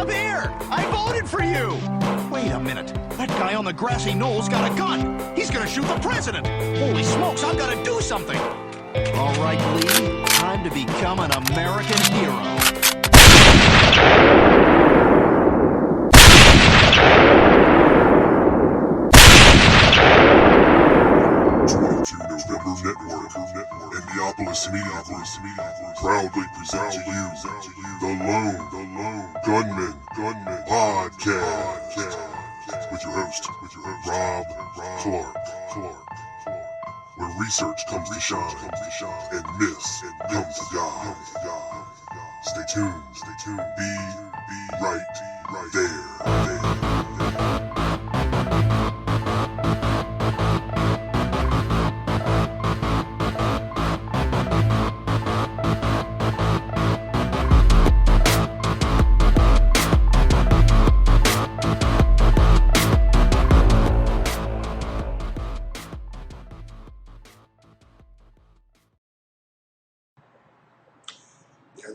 up here! I voted for you! Wait a minute. That guy on the grassy knoll's got a gun. He's gonna shoot the president. Holy smokes, I've got to do something. All right, Lee. Time to become an American hero. Network, Indianapolis Media proudly present to you the Lone Gunman Podcast with your host, Rob Clark, where research comes to shine and myths come to die. Stay tuned, be right there.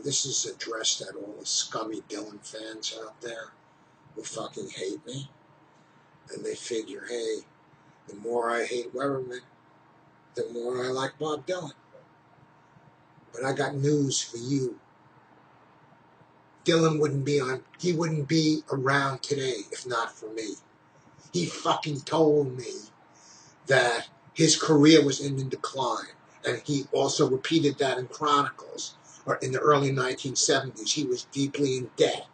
This is addressed at all the scummy Dylan fans out there who fucking hate me. And they figure, hey, the more I hate Weberman, the more I like Bob Dylan. But I got news for you. Dylan wouldn't be around today if not for me. He fucking told me that his career was in decline. And he also repeated that in Chronicles. Or in the early 1970s, he was deeply in debt.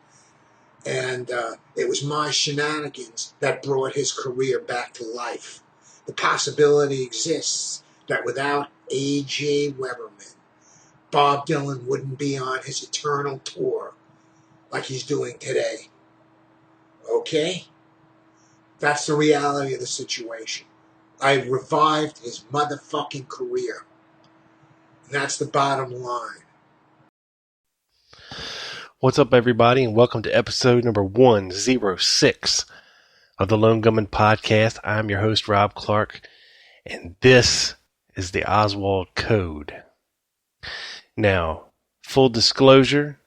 And it was my shenanigans that brought his career back to life. The possibility exists that without A.J. Weberman, Bob Dylan wouldn't be on his eternal tour like he's doing today. Okay? That's the reality of the situation. I revived his motherfucking career. And that's the bottom line. What's up, everybody, and welcome to episode number 106 of the Lone Gunman Podcast. I'm your host, Rob Clark, and this is the Oswald Code. Now, full disclosure,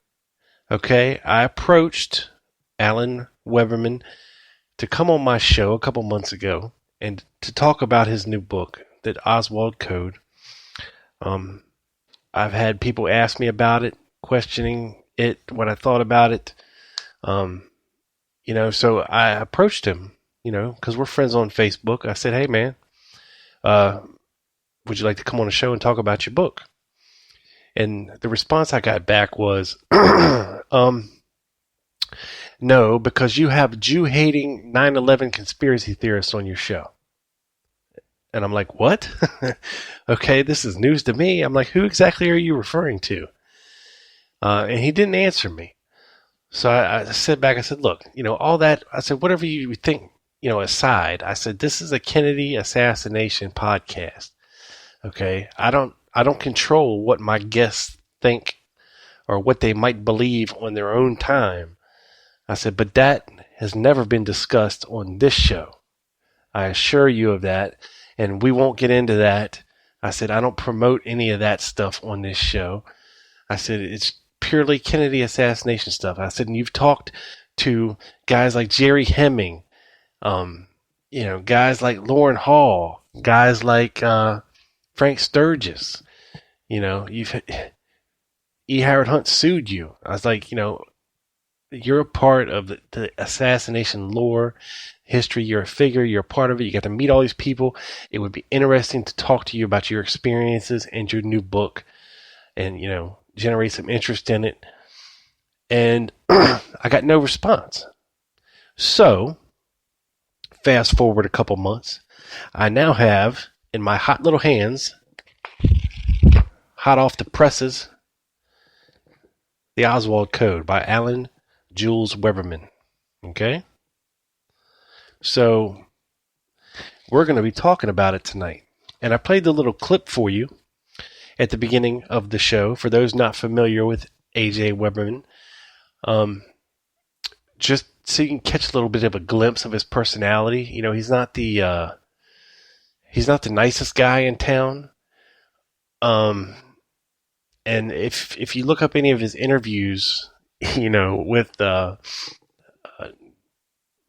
okay, I approached Alan Weberman to come on my show a couple months ago and to talk about his new book, the Oswald Code. I've had people ask me about it, questioning it, what I thought about it, so I approached him, because we're friends on Facebook. I said, hey man, would you like to come on the show and talk about your book? And the response I got back was, no, because you have Jew-hating 9/11 conspiracy theorists on your show. And I'm like, what? Okay, this is news to me. I'm like, who exactly are you referring to? And he didn't answer me. So I said back, I said, look, all that, I said, whatever you think, aside, I said, this is a Kennedy assassination podcast. Okay. I don't control what my guests think or what they might believe on their own time. I said, but that has never been discussed on this show. I assure you of that. And we won't get into that. I said, I don't promote any of that stuff on this show. I said, it's purely Kennedy assassination stuff. I said, and you've talked to guys like Jerry Hemming, guys like Lauren Hall, guys like Frank Sturgis. E. Howard Hunt sued you. I was like, you're a part of the assassination lore, history. You're a figure. You're a part of it. You got to meet all these people. It would be interesting to talk to you about your experiences and your new book, and generate some interest in it. And I got no response. So, fast forward a couple months, I now have in my hot little hands, hot off the presses, the Oswald Code by Alan Jules Weberman. Okay? So, we're going to be talking about it tonight. And I played the little clip for you at the beginning of the show, for those not familiar with A.J. Weberman, just so you can catch a little bit of a glimpse of his personality. He's not the nicest guy in town. And if you look up any of his interviews, with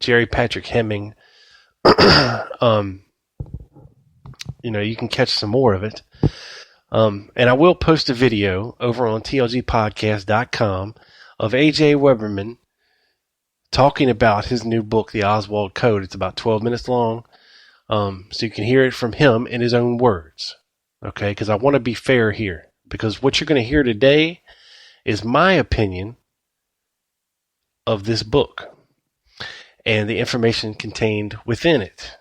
Jerry Patrick Hemming, you can catch some more of it. And I will post a video over on tlgpodcast.com of A.J. Weberman talking about his new book, The Oswald Code. It's about 12 minutes long, so you can hear it from him in his own words. Okay, because I want to be fair here. Because what you're going to hear today is my opinion of this book and the information contained within it.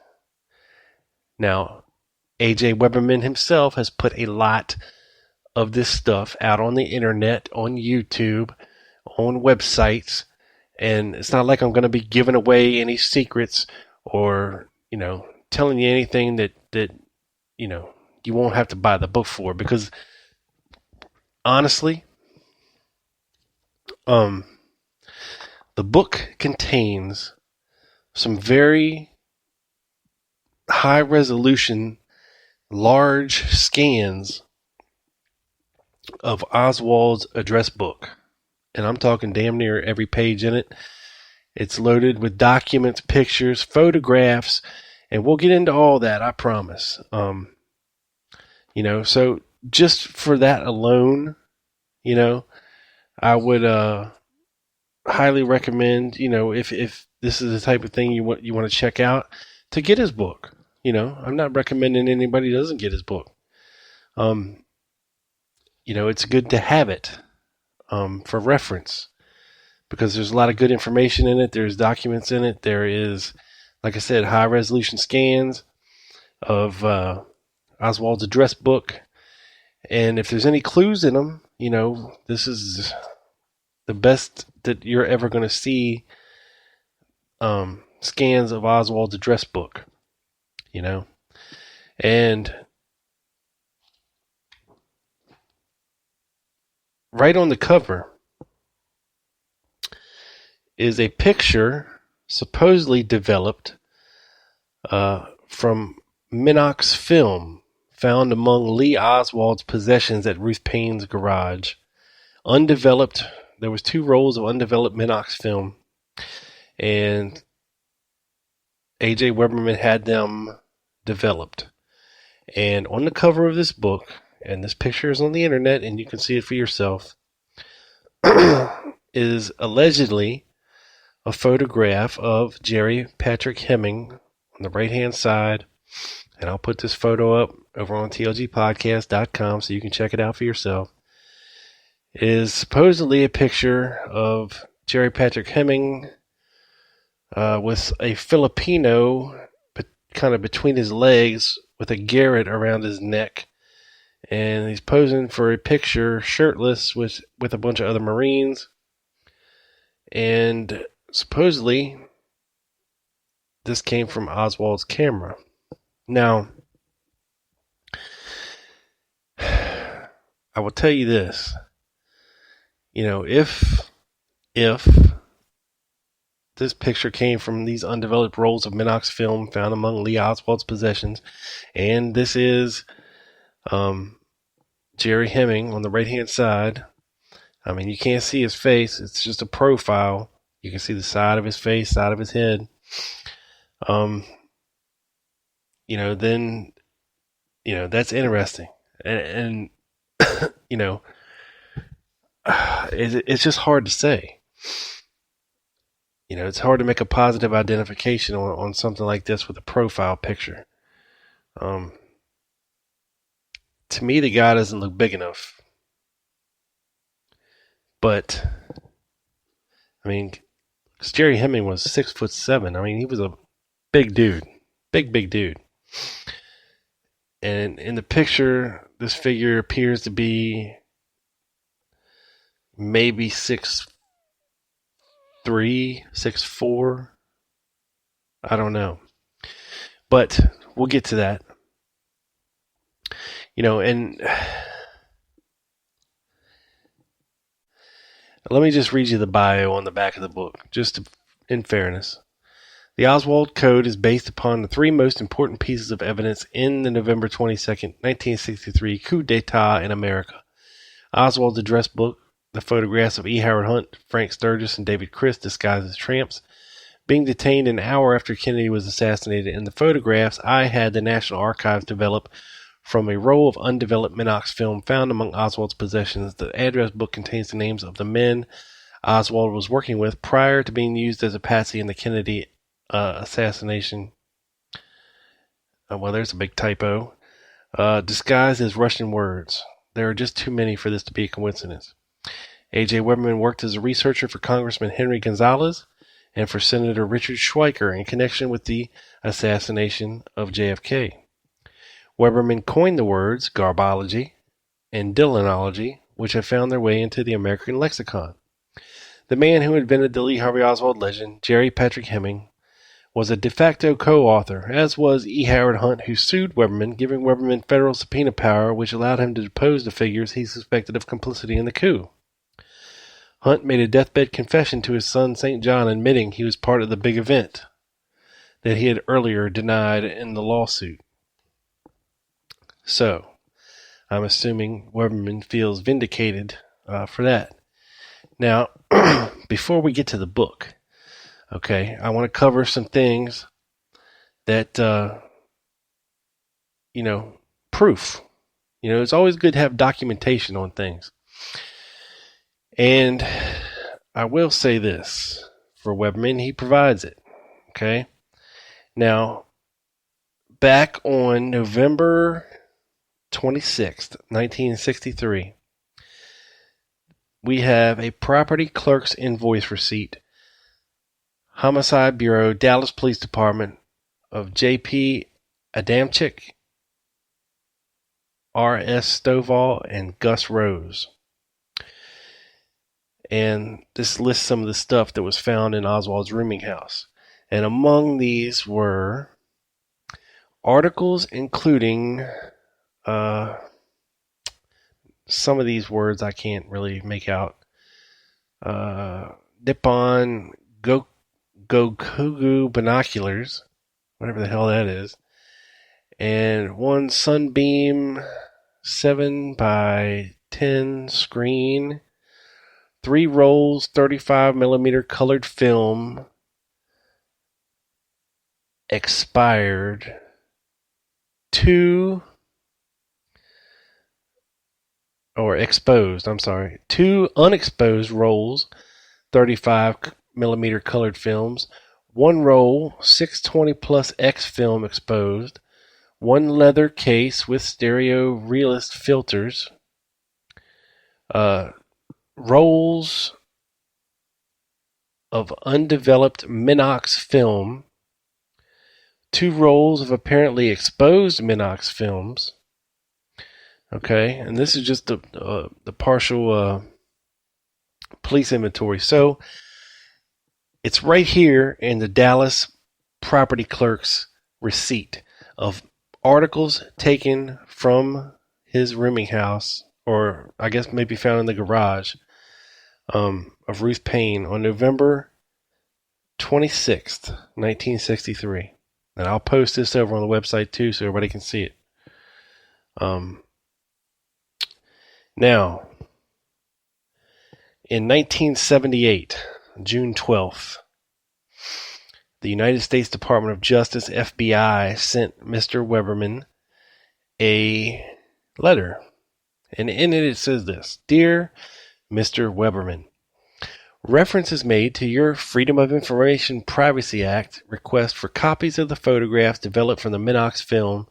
Now, A.J. Weberman himself has put a lot of this stuff out on the internet, on YouTube, on websites, and it's not like I'm going to be giving away any secrets or, telling you anything that you won't have to buy the book for, because honestly, the book contains some very high resolution, large scans of Oswald's address book. And I'm talking damn near every page in it. It's loaded with documents, pictures, photographs, and we'll get into all that, I promise. So just for that alone, I would highly recommend, if this is the type of thing you want to check out, to get his book. I'm not recommending anybody doesn't get his book. It's good to have it for reference, because there's a lot of good information in it. There's documents in it. There is, like I said, high resolution scans of Oswald's address book. And if there's any clues in them, this is the best that you're ever going to see scans of Oswald's address book, And right on the cover is a picture supposedly developed from Minox film found among Lee Oswald's possessions at Ruth Payne's garage. Undeveloped, there was 2 rolls of undeveloped Minox film, and A.J. Weberman had them developed. And on the cover of this book, and this picture is on the internet and you can see it for yourself, is allegedly a photograph of Jerry Patrick Hemming on the right-hand side. And I'll put this photo up over on tlgpodcast.com so you can check it out for yourself. It is supposedly a picture of Jerry Patrick Hemming with a Filipino kind of between his legs with a garrote around his neck. And he's posing for a picture shirtless with a bunch of other Marines. And supposedly this came from Oswald's camera. Now, I will tell you this. If this picture came from these undeveloped rolls of Minox film found among Lee Oswald's possessions, and this is Jerry Hemming on the right-hand side. I mean, you can't see his face. It's just a profile. You can see the side of his face, side of his head. Then, that's interesting. And it's just hard to say. It's hard to make a positive identification on something like this with a profile picture. To me, the guy doesn't look big enough. But, because Jerry Hemming was 6'7". He was a big dude. Big dude. And in the picture, this figure appears to be maybe 6'3", 6'4". I don't know. But we'll get to that. And let me just read you the bio on the back of the book, in fairness. The Oswald Code is based upon the 3 most important pieces of evidence in the November 22nd, 1963 coup d'etat in America. Oswald's address book, the photographs of E. Howard Hunt, Frank Sturgis, and David Christ disguised as tramps, Being detained an hour after Kennedy was assassinated, in the photographs I had the National Archives develop from a roll of undeveloped Minox film found among Oswald's possessions. The address book contains the names of the men Oswald was working with prior to being used as a patsy in the Kennedy assassination. Well, there's a big typo. Disguised as Russian words. There are just too many for this to be a coincidence. A.J. Weberman worked as a researcher for Congressman Henry Gonzalez and for Senator Richard Schweiker in connection with the assassination of JFK. Weberman coined the words garbology and Dylanology, which have found their way into the American lexicon. The man who invented the Lee Harvey Oswald legend, Jerry Patrick Hemming, was a de facto co-author, as was E. Howard Hunt, who sued Weberman, giving Weberman federal subpoena power, which allowed him to depose the figures he suspected of complicity in the coup. Hunt made a deathbed confession to his son St. John, admitting he was part of the big event that he had earlier denied in the lawsuit. So, I'm assuming Weberman feels vindicated for that. Now, before we get to the book, okay, I want to cover some things that, proof. It's always good to have documentation on things. And I will say this for Weberman, he provides it. Okay. Now, back on November 26th, 1963, we have a property clerk's invoice receipt, Homicide Bureau, Dallas Police Department of J.P. Adamczyk, R.S. Stovall, and Gus Rose. And this lists some of the stuff that was found in Oswald's rooming house. And among these were articles including some of these words I can't really make out. Nippon Gokugu binoculars, whatever the hell that is. And one Sunbeam 7x10 screen. 3 rolls 35mm colored film expired. 2 unexposed rolls 35mm colored films. 1 roll 620 plus X film exposed. 1 leather case with stereo realist filters. Rolls of undeveloped Minox film, 2 rolls of apparently exposed Minox films. Okay, and this is just the partial police inventory. So it's right here in the Dallas property clerk's receipt of articles taken from his rooming house, or I guess maybe found in the garage, of Ruth Payne on November 26th, 1963. And I'll post this over on the website too so everybody can see it. Now, in 1978, June 12th, the United States Department of Justice, FBI, sent Mr. Weberman a letter. And in it says this: Dear Mr. Weberman, reference is made to your Freedom of Information Privacy Act request for copies of the photographs developed from the Minox film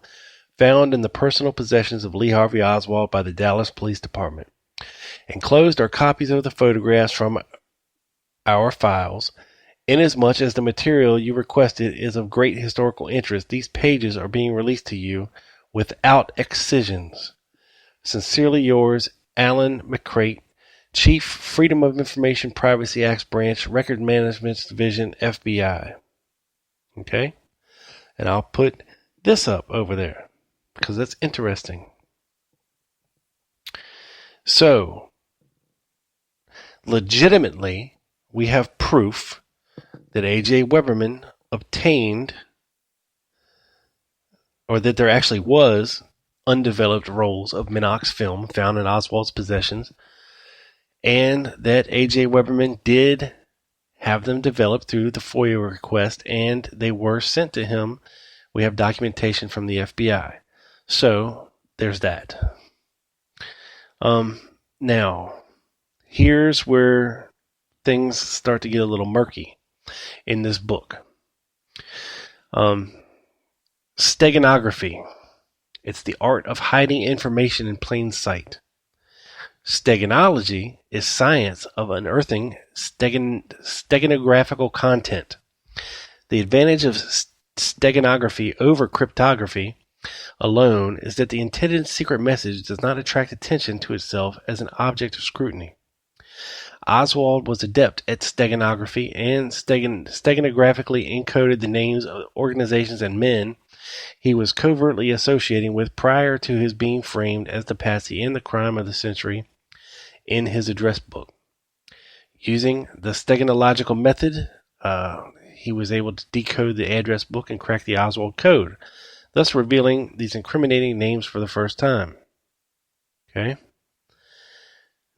found in the personal possessions of Lee Harvey Oswald by the Dallas Police Department. Enclosed are copies of the photographs from our files. Inasmuch as the material you requested is of great historical interest, these pages are being released to you without excisions. Sincerely yours, Alan McCrate, Chief Freedom of Information Privacy Act Branch, Record Management Division, FBI. Okay? And I'll put this up over there because that's interesting. So, legitimately, we have proof that A.J. Weberman obtained, or that there actually was, undeveloped rolls of Minox film found in Oswald's possessions, and that A.J. Weberman did have them developed through the FOIA request, and they were sent to him. We have documentation from the FBI. So there's that. Now, here's where things start to get a little murky in this book. Steganography. It's the art of hiding information in plain sight. Steganology is science of unearthing steganographical content. The advantage of steganography over cryptography alone is that the intended secret message does not attract attention to itself as an object of scrutiny. Oswald was adept at steganography and steganographically encoded the names of organizations and men he was covertly associating with prior to his being framed as the patsy and the crime of the century in his address book. Using the steganological method, he was able to decode the address book and crack the Oswald code, thus revealing these incriminating names for the first time. Okay?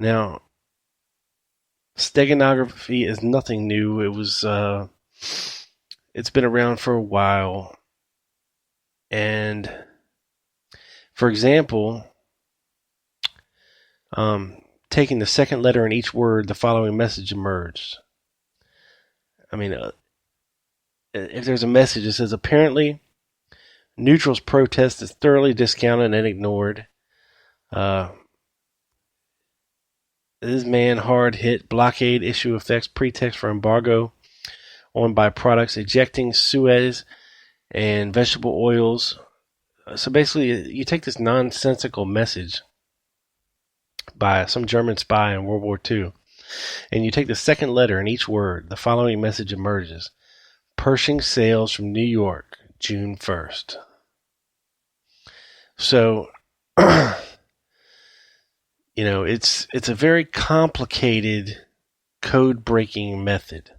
Now, steganography is nothing new. It's been around for a while. And, for example, taking the second letter in each word, the following message emerged. I mean, if there's a message that says, apparently, neutrals' protest is thoroughly discounted and ignored. This man hard hit, blockade issue effects, pretext for embargo on byproducts, ejecting Suez and vegetable oils. So basically, you take this nonsensical message by some German spy in World War II, and you take the second letter in each word, the following message emerges. Pershing sails from New York, June 1st. So, it's a very complicated code-breaking method.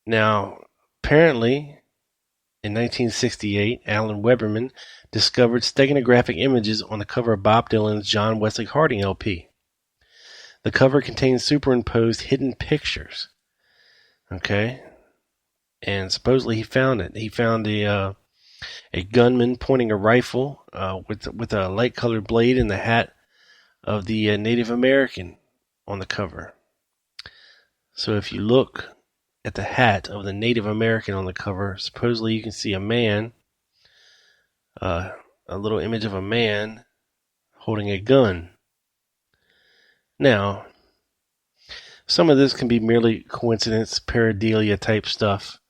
Now, apparently, in 1968, Alan Weberman discovered steganographic images on the cover of Bob Dylan's John Wesley Harding LP. The cover contains superimposed hidden pictures. Okay? And supposedly he found it. He found a gunman pointing a rifle with a light-colored blade in the hat of the Native American on the cover. So if you look at the hat of the Native American on the cover, supposedly you can see a man, a little image of a man holding a gun. Now, some of this can be merely coincidence, pareidolia type stuff.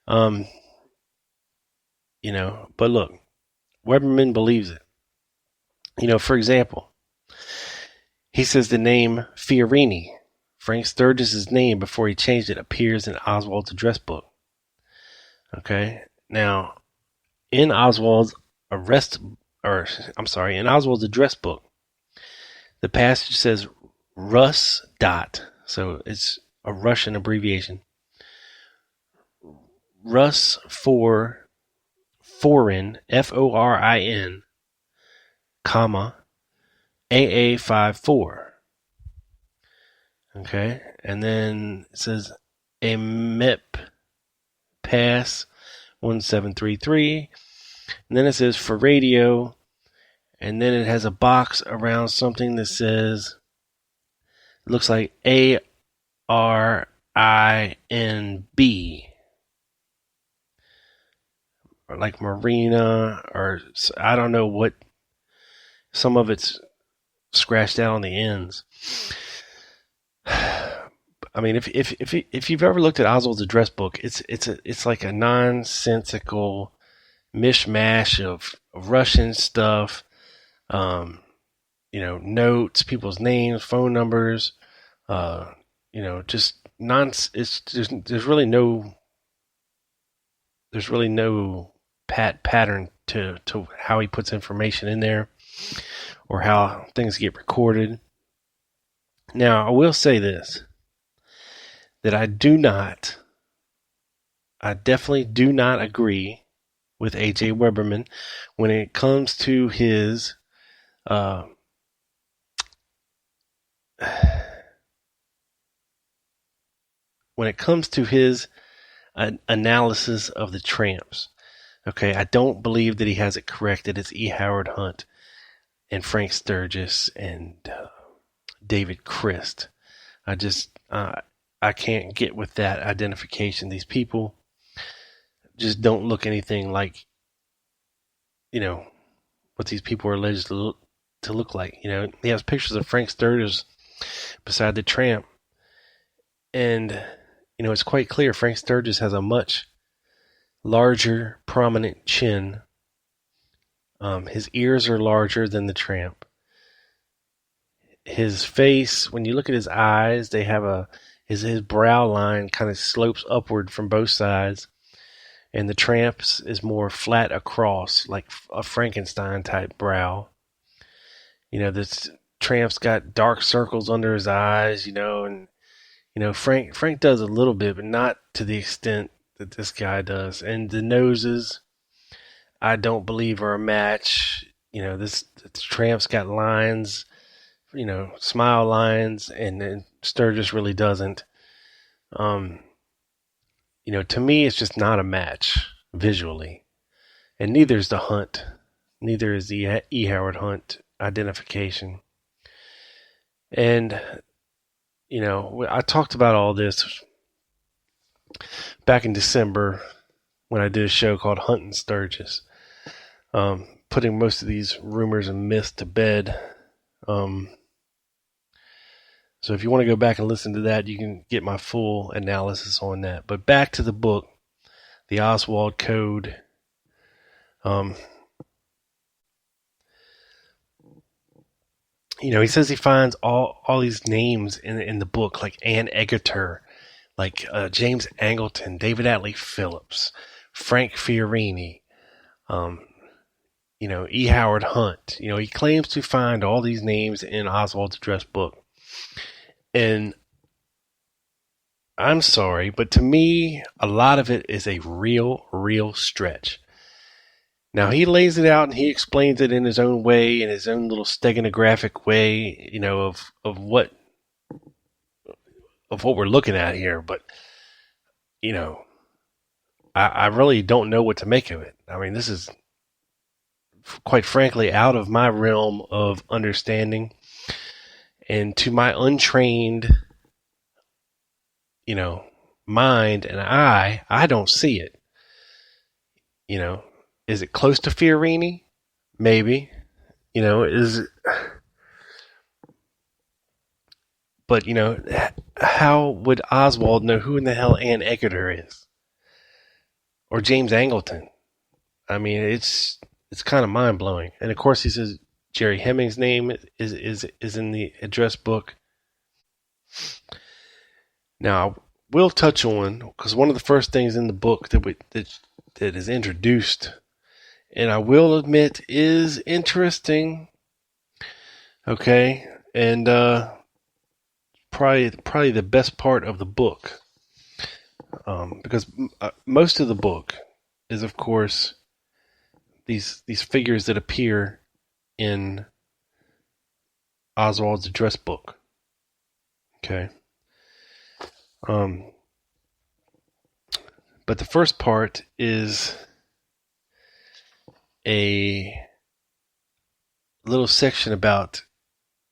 But look, Weberman believes it. For example, he says the name Fiorini, Frank Sturgis's name before he changed it, appears in Oswald's address book. Okay, now in Oswald's address book, the passage says Russ dot, so it's a Russian abbreviation. Russ for foreign, Forin, comma, AA54. Okay, and then it says AMEP pass 1733, and then it says for radio, and then it has a box around something that says, it looks like ARINB, or like Marina, or I don't know what, some of it's scratched out on the ends. I mean, if you've ever looked at Oswald's address book, it's like a nonsensical mishmash of Russian stuff, notes, people's names, phone numbers, just nonsense. There's really no pattern to how he puts information in there or how things get recorded. Now, I will say this, that I definitely do not agree with A.J. Weberman when it comes to his when it comes to his analysis of the tramps, okay, I don't believe that he has it correct that it's E. Howard Hunt and Frank Sturgis and David Christ. I can't get with that identification. These people just don't look anything like, what these people are alleged to look like. He has pictures of Frank Sturgis beside the tramp, and it's quite clear Frank Sturgis has a much larger, prominent chin. His ears are larger than the tramp. His face, when you look at his eyes, they have his brow line kind of slopes upward from both sides, and the tramp's is more flat across, like a Frankenstein type brow. This tramp's got dark circles under his eyes, and Frank does a little bit, but not to the extent that this guy does. And the noses, I don't believe are a match. This tramp's got lines, smile lines, and Sturgis really doesn't. To me, it's just not a match visually, and neither is the Hunt, neither is the E. Howard Hunt identification. And I talked about all this back in December when I did a show called Hunt and Sturgis, putting most of these rumors and myths to bed. So if you want to go back and listen to that, you can get my full analysis on that. But back to the book, the Oswald Code. He says he finds all these names in the book, like Ann Egerter, like James Angleton, David Atlee Phillips, Frank Fiorini, E. Howard Hunt. He claims to find all these names in Oswald's address book. And I'm sorry, but to me, a lot of it is a real stretch. Now, he lays it out and he explains it in his own way, in his own little steganographic way, of what we're looking at here. But, I really don't know what to make of it. I mean, this is, quite frankly, out of my realm of understanding. And to my untrained, mind and I don't see it. Is it close to Fiorini? Maybe. Is it... But, how would Oswald know who in the hell Ann Egerter is? Or James Angleton? I mean, it's kind of mind-blowing. And, of course, he says Jerry Hemming's name is in the address book. Now, we'll touch on, because one of the first things in the book that is introduced, and I will admit is interesting, okay, and probably the best part of the book, because most of the book is, of course, these figures that appear in Oswald's address book. Okay. But the first part is a little section about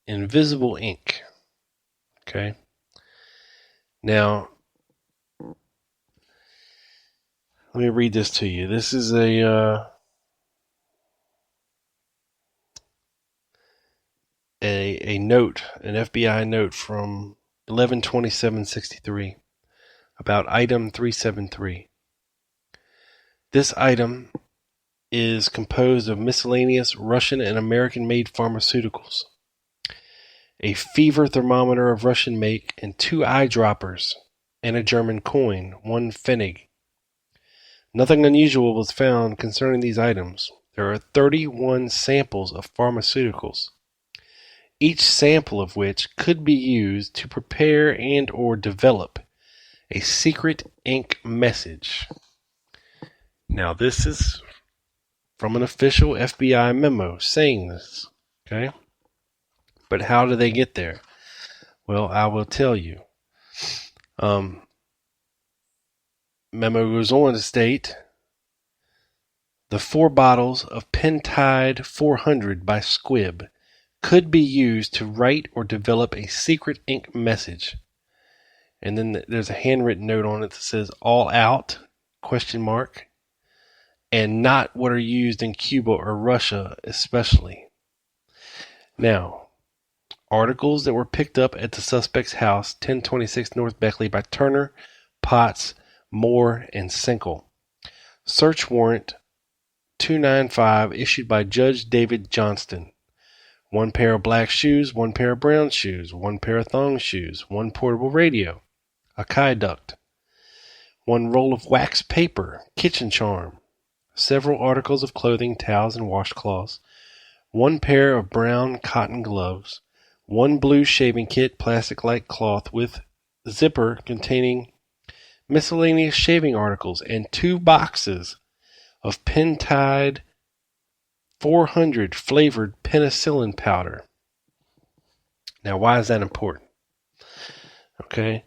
invisible ink. Okay. Now, let me read this to you. This is a note, an FBI note from 11/27/63 about item 373. This item is composed of miscellaneous Russian and American-made pharmaceuticals, a fever thermometer of Russian make, and 2 eyedroppers, and a German coin, 1 pfennig. Nothing unusual was found concerning these items. There are 31 samples of pharmaceuticals, each sample of which could be used to prepare and or develop a secret ink message. Now, this is from an official FBI memo saying this, okay? But how do they get there? Well, I will tell you. memo goes on to state, the 4 bottles of Pentide 400 by Squibb could be used to write or develop a secret ink message. And then there's a handwritten note on it that says all out, ? And not what are used in Cuba or Russia especially. Now, articles that were picked up at the suspect's house, 1026 North Beckley, by Turner, Potts, Moore, and Sinkle. Search warrant 295 issued by Judge David Johnston. 1 pair of black shoes, 1 pair of brown shoes, 1 pair of thong shoes, 1 portable radio, a Kai duct, 1 roll of wax paper, kitchen charm, several articles of clothing, towels, and washcloths, 1 pair of brown cotton gloves, 1 blue shaving kit, plastic-like cloth with zipper containing miscellaneous shaving articles, and 2 boxes of Pentide 400 flavored penicillin powder. Now, why is that important? Okay.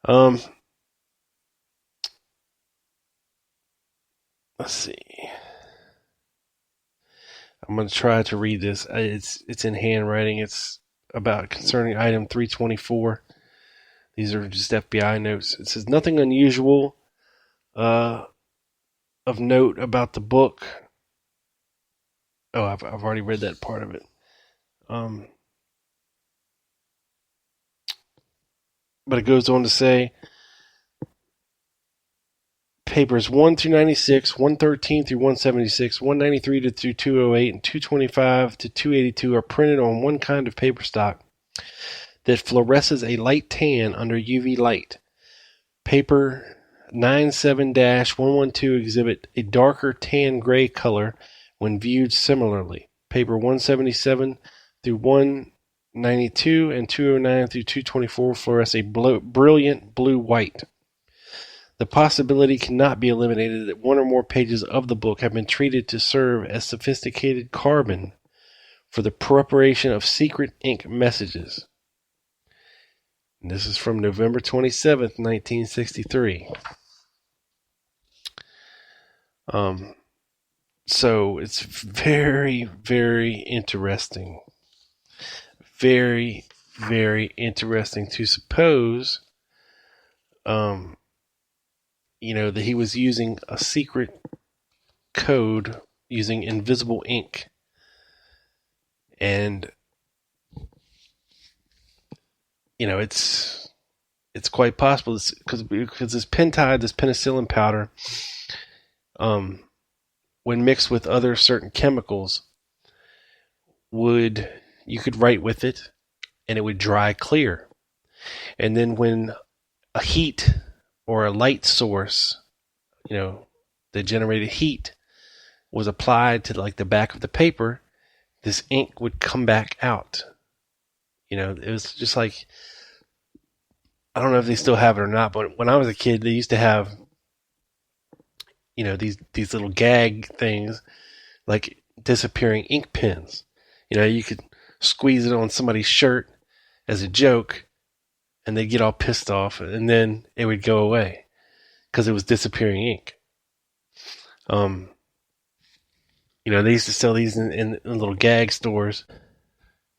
Let's see. I'm going to try to read this. It's in handwriting. It's about concerning item 324. These are just FBI notes. It says nothing unusual of note about the book. Oh, I've already read that part of it. But it goes on to say papers 1 through 96, 113 through 176, 193 to 208, and 225 to 282 are printed on one kind of paper stock that fluoresces a light tan under UV light. Paper 97-112 exhibit a darker tan gray color when viewed similarly. Paper 177 through 192 and 209 through 224 fluoresce a brilliant blue-white. The possibility cannot be eliminated that 1 or more pages of the book have been treated to serve as sophisticated carbon for the preparation of secret ink messages. And this is from November 27th, 1963. So it's very, very interesting. Very, very interesting to suppose, that he was using a secret code using invisible ink. And, it's quite possible because this Pentide, this penicillin powder, when mixed with other certain chemicals, you could write with it and it would dry clear. And then when a heat or a light source, that generated heat was applied to like the back of the paper, this ink would come back out. It was just like, I don't know if they still have it or not, but when I was a kid, they used to have, these little gag things like disappearing ink pens. You could squeeze it on somebody's shirt as a joke and they'd get all pissed off and then it would go away because it was disappearing ink. They used to sell these in little gag stores.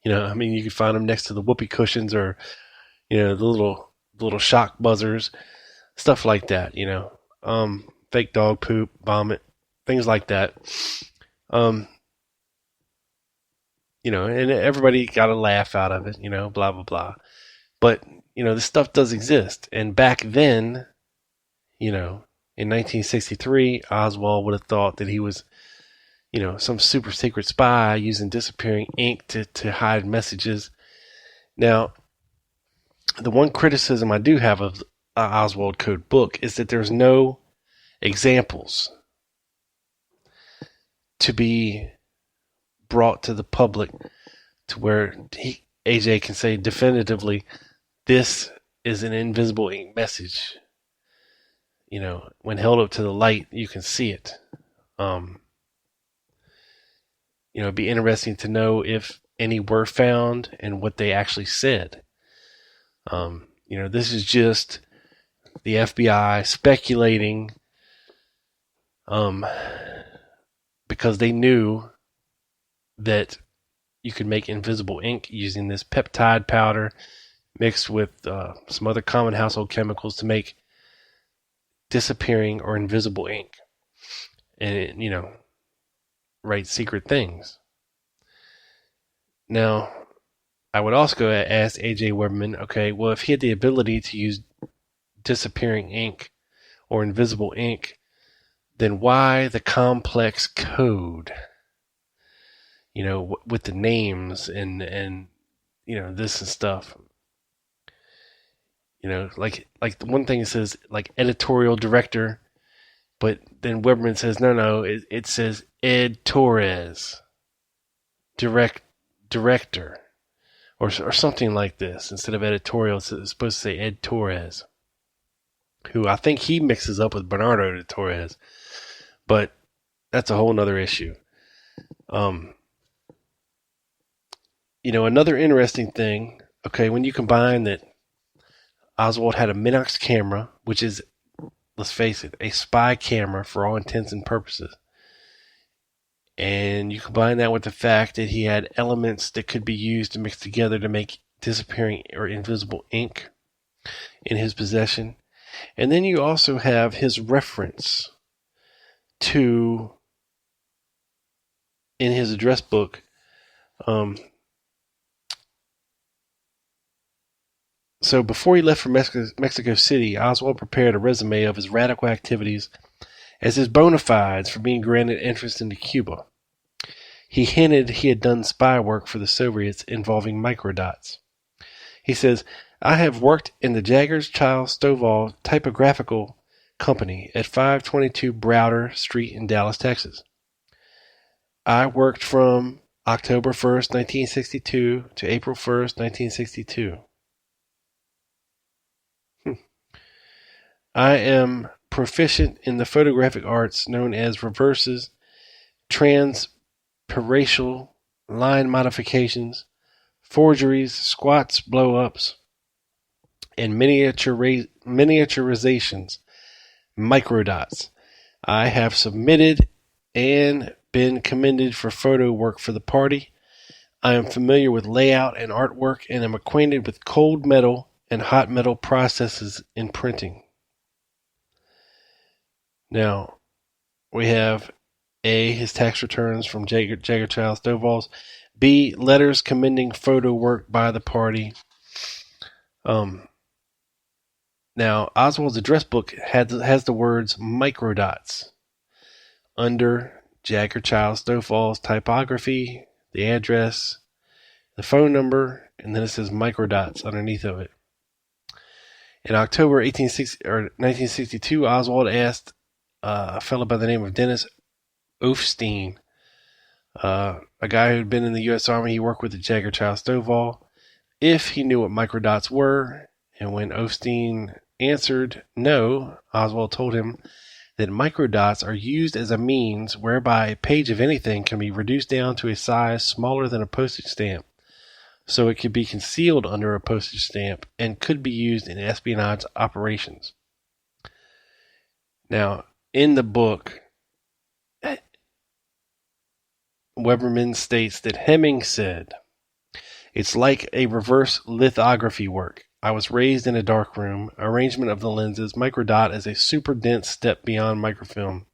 You could find them next to the whoopee cushions or, the little shock buzzers, stuff like that, fake dog poop, vomit, things like that. And everybody got a laugh out of it, blah, blah, blah. But, this stuff does exist. And back then, in 1963, Oswald would have thought that he was, some super secret spy using disappearing ink to hide messages. Now, the one criticism I do have of the Oswald Code book is that there's no examples to be brought to the public to where AJ can say definitively, this is an invisible ink message. When held up to the light, you can see it. It'd be interesting to know if any were found and what they actually said. This is just the FBI speculating, because they knew that you could make invisible ink using this peptide powder mixed with some other common household chemicals to make disappearing or invisible ink, and it, write secret things. Now, I would also ask A.J. Weberman, okay, well, if he had the ability to use disappearing ink or invisible ink, then why the complex code? With the names and this and stuff. Like the one thing it says like editorial director, but then Weberman says no, it says Ed Torres, director, or something like this. Instead of editorial, it's supposed to say Ed Torres, who I think he mixes up with Bernardo de Torres, but that's a whole nother issue. Another interesting thing, okay, when you combine that Oswald had a Minox camera, which is, let's face it, a spy camera for all intents and purposes, and you combine that with the fact that he had elements that could be used to mix together to make disappearing or invisible ink in his possession, and then you also have his reference to, in his address book, so before he left for Mexico City, Oswald prepared a resume of his radical activities as his bona fides for being granted entrance into Cuba. He hinted he had done spy work for the Soviets involving microdots. He says, I have worked in the Jaggers-Child Stovall Typographical Company at 522 Browder Street in Dallas, Texas. I worked from October 1st, 1962 to April 1st, 1962. I am proficient in the photographic arts known as reverses, transpiracial line modifications, forgeries, squats, blow-ups, and miniaturizations, microdots. I have submitted and been commended for photo work for the party. I am familiar with layout and artwork and am acquainted with cold metal and hot metal processes in printing. Now, we have A, his tax returns from Jaggers-Child Stovalls. B, letters commending photo work by the party. Now, Oswald's address book has the words microdots under Jaggers-Child Stovall's typography, the address, the phone number, and then it says microdots underneath of it. In October 1962, Oswald asked a fellow by the name of Dennis Ofstein, a guy who had been in the U.S. Army. He worked with the Jaggers-Child Stovall, if he knew what microdots were, and when Ofstein answered no, Oswald told him that microdots are used as a means whereby a page of anything can be reduced down to a size smaller than a postage stamp, so it could be concealed under a postage stamp and could be used in espionage operations. Now, in the book, Weberman states that Hemming said, it's like a reverse lithography work. I was raised in a darkroom. Arrangement of the lenses. Microdot is a super dense step beyond microfilm.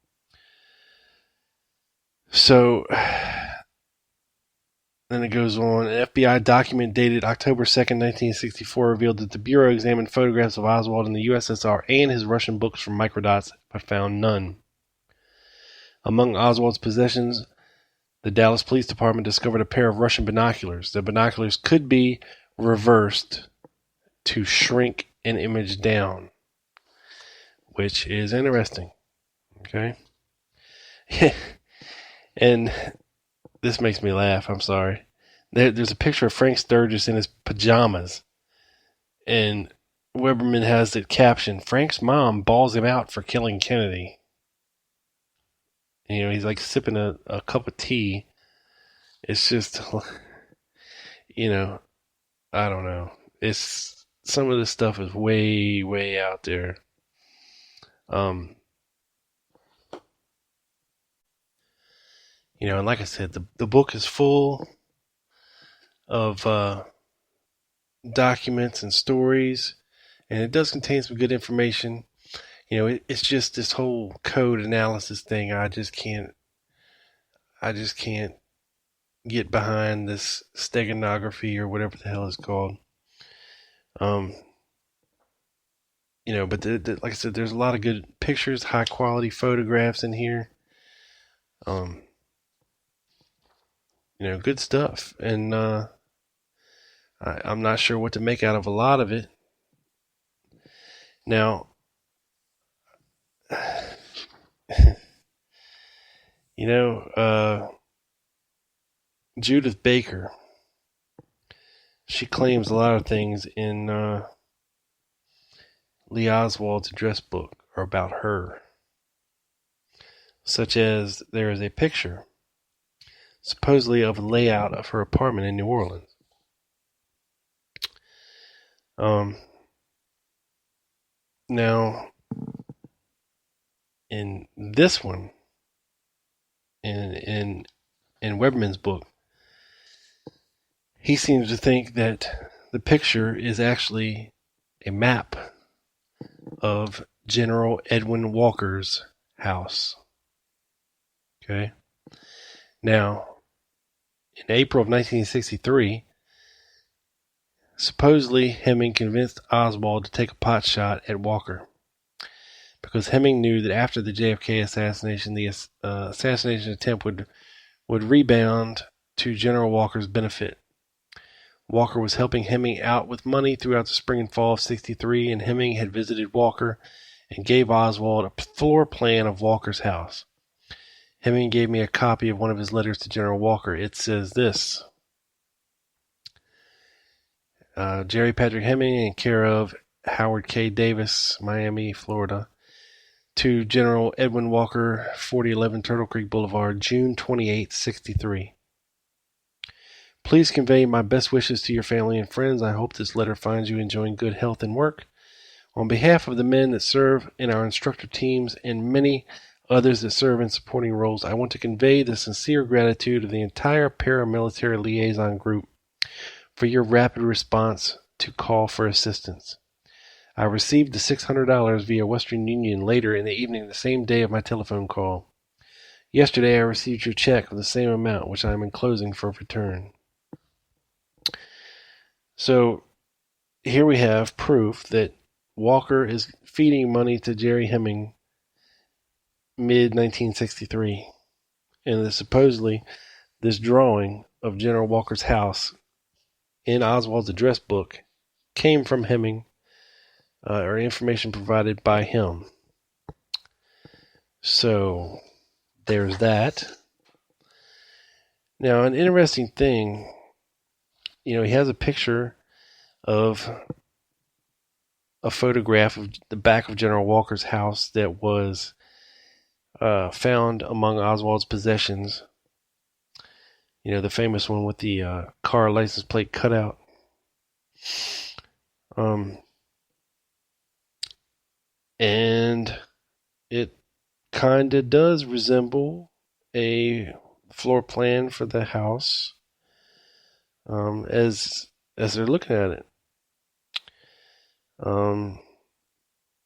So, then it goes on. An FBI document dated October 2nd, 1964 revealed that the Bureau examined photographs of Oswald in the USSR and his Russian books for microdots, but found none. Among Oswald's possessions, the Dallas Police Department discovered a pair of Russian binoculars. The binoculars could be reversed to shrink an image down, which is interesting. Okay? And this makes me laugh. I'm sorry. There's a picture of Frank Sturgis in his pajamas, and Weberman has it captioned, Frank's mom balls him out for killing Kennedy. He's like sipping a cup of tea. It's just, I don't know. Some of this stuff is way, way out there. Um, and like I said, the book is full of documents and stories, and it does contain some good information. It's just this whole code analysis thing. I just can't get behind this steganography or whatever the hell it's called. But like I said, there's a lot of good pictures, high quality photographs in here. Good stuff. And I'm not sure what to make out of a lot of it. Now, Judith Baker, she claims a lot of things in Lee Oswald's address book are about her, such as there is a picture, supposedly of a layout of her apartment in New Orleans. Now, in this one, in Webman's book, he seems to think that the picture is actually a map of General Edwin Walker's house. Okay. Now, in April of 1963, supposedly Hemming convinced Oswald to take a pot shot at Walker, because Hemming knew that after the JFK assassination, the assassination attempt would rebound to General Walker's benefit. Walker was helping Hemming out with money throughout the spring and fall of '63, and Hemming had visited Walker and gave Oswald a floor plan of Walker's house. Hemming gave me a copy of one of his letters to General Walker. It says this: Jerry Patrick Hemming, in care of Howard K. Davis, Miami, Florida, to General Edwin Walker, 4011 Turtle Creek Boulevard, June 28, '63. Please convey my best wishes to your family and friends. I hope this letter finds you enjoying good health and work. On behalf of the men that serve in our instructor teams and many others that serve in supporting roles, I want to convey the sincere gratitude of the entire paramilitary liaison group for your rapid response to call for assistance. I received the $600 via Western Union later in the evening, the same day of my telephone call. Yesterday I received your check of the same amount, which I am enclosing for return. So here we have proof that Walker is feeding money to Jerry Hemming mid-1963. And supposedly this drawing of General Walker's house in Oswald's address book came from Hemming, or information provided by him. So there's that. Now, an interesting thing, he has a picture of a photograph of the back of General Walker's house that was found among Oswald's possessions. The famous one with the car license plate cutout. And it kind of does resemble a floor plan for the house, as they're looking at it.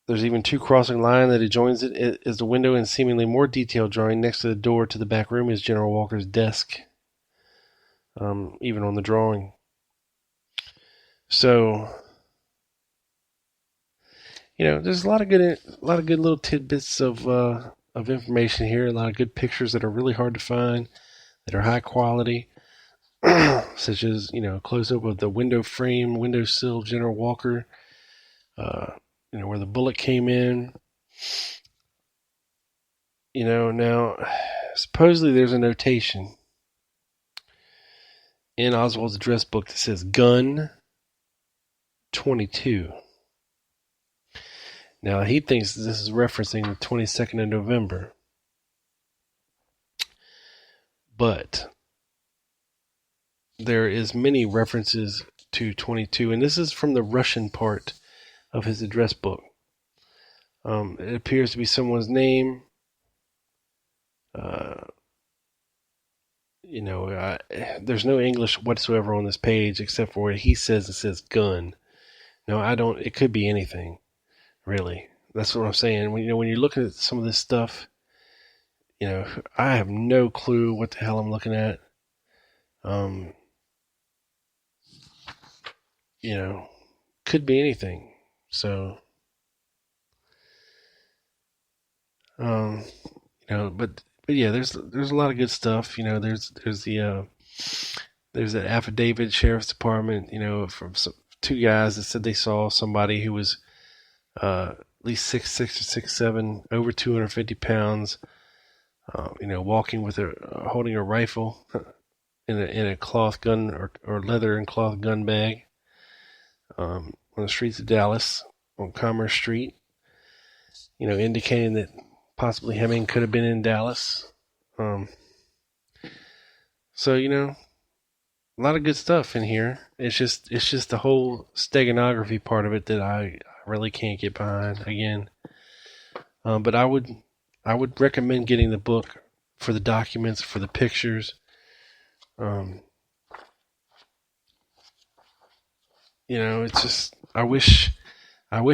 There's even two crossing line that adjoins it. It is the window and seemingly more detailed drawing. Next to the door to the back room is General Walker's desk, even on the drawing. So, there's a lot of good little tidbits of information here. A lot of good pictures that are really hard to find, that are high quality, such as close up of the windowsill of General Walker, where the bullet came in. Now supposedly there's a notation in Oswald's address book that says gun 22. Now, he thinks this is referencing the 22nd of November. But there is many references to 22, and this is from the Russian part of his address book. It appears to be someone's name. There's no English whatsoever on this page except for what he says. It says gun. No, I don't. It could be anything, really. That's what I'm saying. When you're looking at some of this stuff, I have no clue what the hell I'm looking at. Could be anything. So, but yeah, there's a lot of good stuff. There's an affidavit, sheriff's department, from two guys that said they saw somebody who was at least 6'6" or 6'7", over 250 pounds, walking with holding a rifle in a cloth gun or leather and cloth gun bag on the streets of Dallas on Commerce Street, indicating that possibly Hemming could have been in Dallas. So, a lot of good stuff in here. It's just the whole steganography part of it that I really can't get behind again. But I would recommend getting the book for the documents, for the pictures. It's just I wish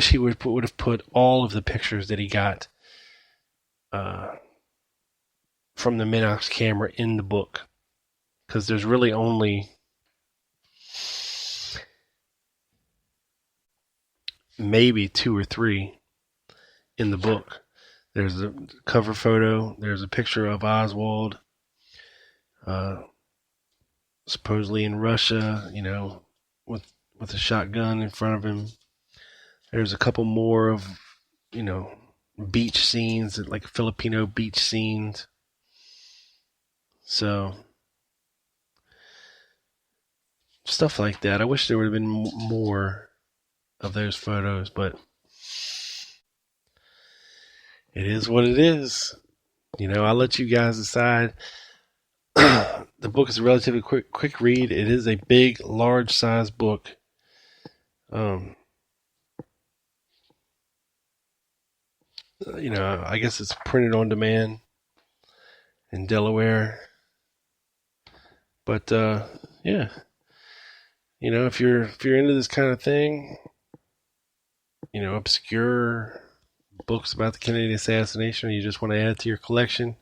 he would have put all of the pictures that he got from the Minox camera in the book, because there's really only maybe 2 or 3 in the book. There's a cover photo. There's a picture of Oswald, supposedly in Russia, with a shotgun in front of him. There's a couple more of, beach scenes, like Filipino beach scenes. So, stuff like that. I wish there would have been more of those photos, but it is what it is. I'll let you guys decide. The book is a relatively quick read. It is a big, large size book. I guess it's printed on demand in Delaware. But yeah, if you're into this kind of thing, obscure books about the Kennedy assassination, or you just want to add it to your collection,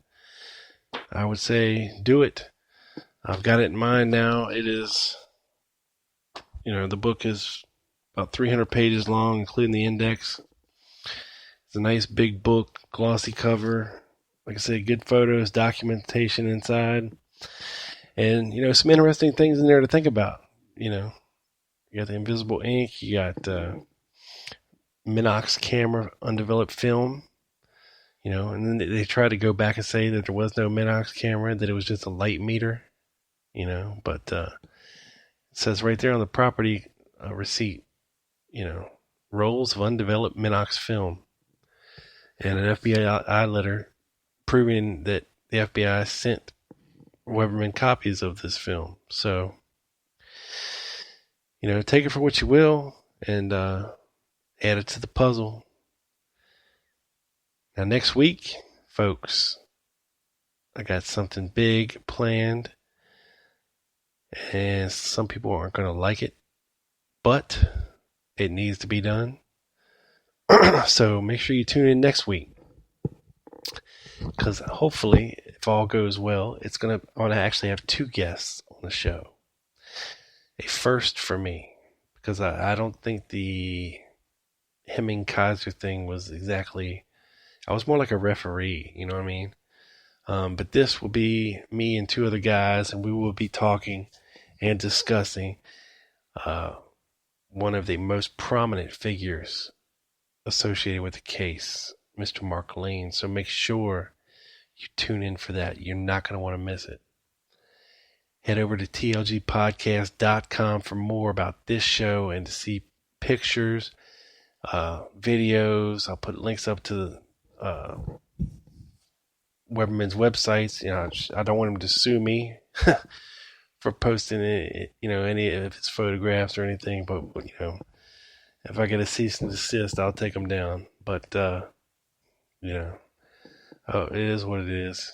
I would say do it. I've got it in mind now. It is, the book is about 300 pages long, including the index. It's a nice big book, glossy cover. Like I said, good photos, documentation inside. And, some interesting things in there to think about. You got the invisible ink. You got Minox camera, undeveloped film. And then they tried to go back and say that there was no Minox camera, that it was just a light meter. But it says right there on the property receipt, rolls of undeveloped Minox film. And an FBI letter proving that the FBI sent Weberman copies of this film. So, take it for what you will and add it to the puzzle. Now, next week, folks, I got something big planned, and some people aren't going to like it, but it needs to be done. So make sure you tune in next week, because hopefully, if all goes well, I want to actually have 2 guests on the show. A first for me, because I don't think the Hemming Kaiser thing was exactly. I was more like a referee, you know what I mean? But this will be me and 2 other guys, and we will be talking and discussing one of the most prominent figures associated with the case, Mr. Mark Lane. So make sure you tune in for that. You're not going to want to miss it. Head over to tlgpodcast.com for more about this show and to see pictures, videos. I'll put links up to Weberman's websites. I don't want him to sue me for posting any of his photographs or anything, but if I get a cease and desist, I'll take them down. But, you know, it is what it is.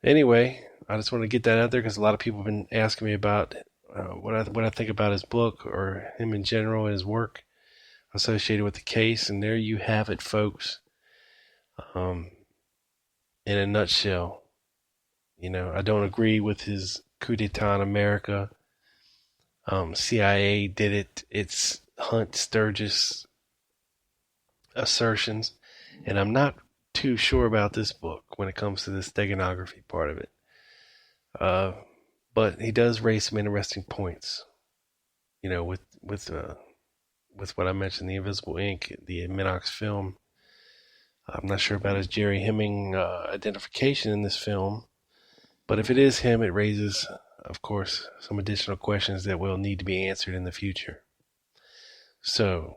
Anyway, I just want to get that out there because a lot of people have been asking me about what I think about his book or him in general and his work associated with the case. And there you have it, folks. In a nutshell, I don't agree with his coup d'etat in America. CIA did it. It's Hunt Sturgis assertions, and I'm not too sure about this book when it comes to the steganography part of it. But he does raise some interesting points, with what I mentioned, the Invisible Ink, the Minox film. I'm not sure about his Jerry Hemming identification in this film, but if it is him, it raises, of course, some additional questions that will need to be answered in the future. So,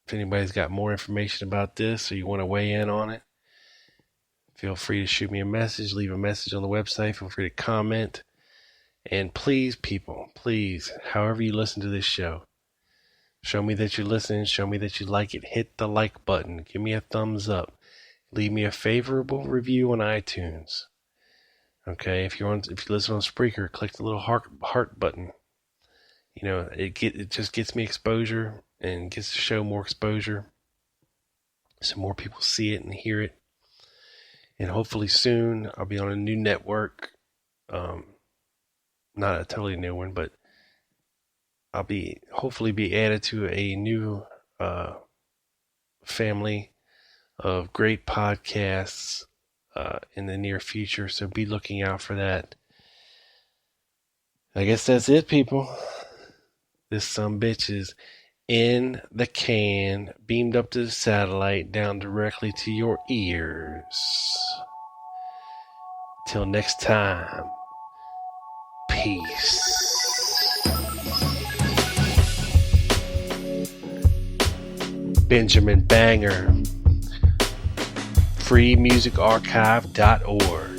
if anybody's got more information about this or you want to weigh in on it, feel free to shoot me a message, leave a message on the website, feel free to comment. And please, people, please, however you listen to this show, show me that you're listening, show me that you like it, hit the like button, give me a thumbs up, leave me a favorable review on iTunes. Okay, if you listen on Spreaker, click the little heart button. It just gets me exposure and gets the show more exposure, so more people see it and hear it. And hopefully soon I'll be on a new network, not a totally new one, but I'll hopefully be added to a new family of great podcasts in the near future, so be looking out for that. I guess that's it, people. This sumbitch is in the can, beamed up to the satellite, down directly to your ears. Till next time, peace. Benjamin Banger, freemusicarchive.org.